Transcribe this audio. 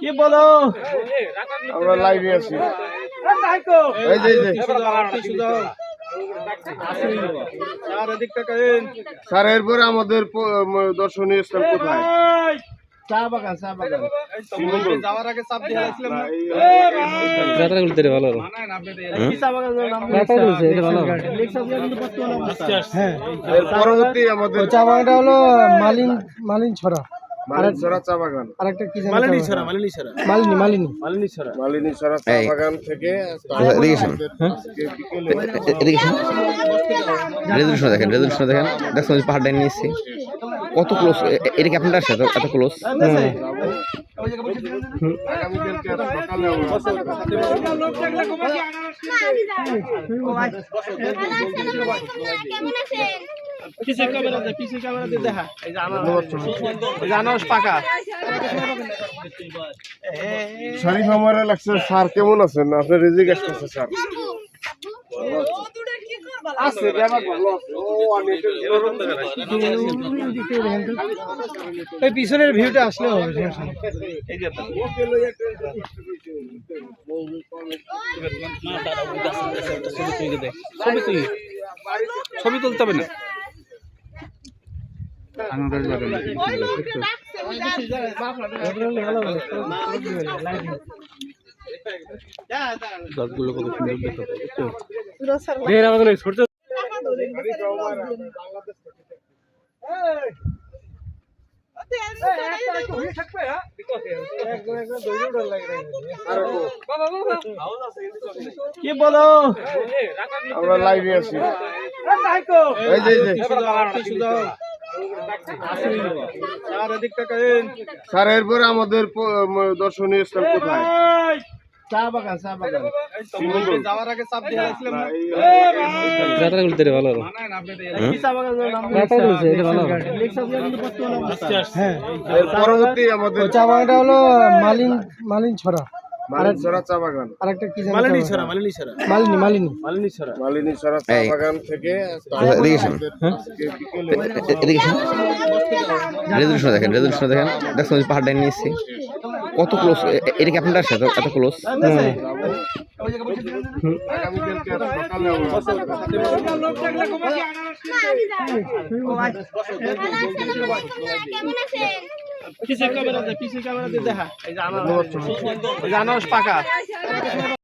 কি বলো? আমরা লাইভে আছি। স্যার, এরপরে আমাদের দর্শনীয় স্থান কোথায়? চা বাগান। যাওয়ার আগে চাপ দিয়ে আসলাম না। পরবর্তী আমাদের চা বাগানটা হলো মালিন ছড়া। চা বাগান। আরেকটা কি জানি? মালিনী ছড়া চা বাগান থেকে রেজুলেশন দেখেন দেখছেন পাহাড় ডাইন নিয়েছি কত ক্লোজ। এটা কি আপনার সাথে এত ক্লোজ? শরীফ আমার লাগছে। স্যার কেমন আছেন? আপনার রিজিক আসতেছে স্যার। পিছনের ভিউটা আসলে হবে। ছবি তুলতে হবে না। গাছগুলো কত সুন্দর দেখতে কি বলো? আমরা লাইভে আছি। স্যার, এরপরে আমাদের দর্শনীয় স্থান কোথায়? চা বাগান। যাওয়ার আগে চাপ দিয়ে আসলাম না। পরবর্তী আমাদের চা বাগানটা হলো মালিন ছড়া। চা বাগান। আরেকটা কি জানি? মালিনী ছড়া চা বাগান থেকে রেজুলেশন দেখেন দেখছেন পাহাড় ডাইন নিয়েছি কত ক্লোজ। এটা কি আপনার সাথে এত ক্লোজ? পিছের ক্যামেরা দিয়ে দেখা। এই যে আনারস পাকা।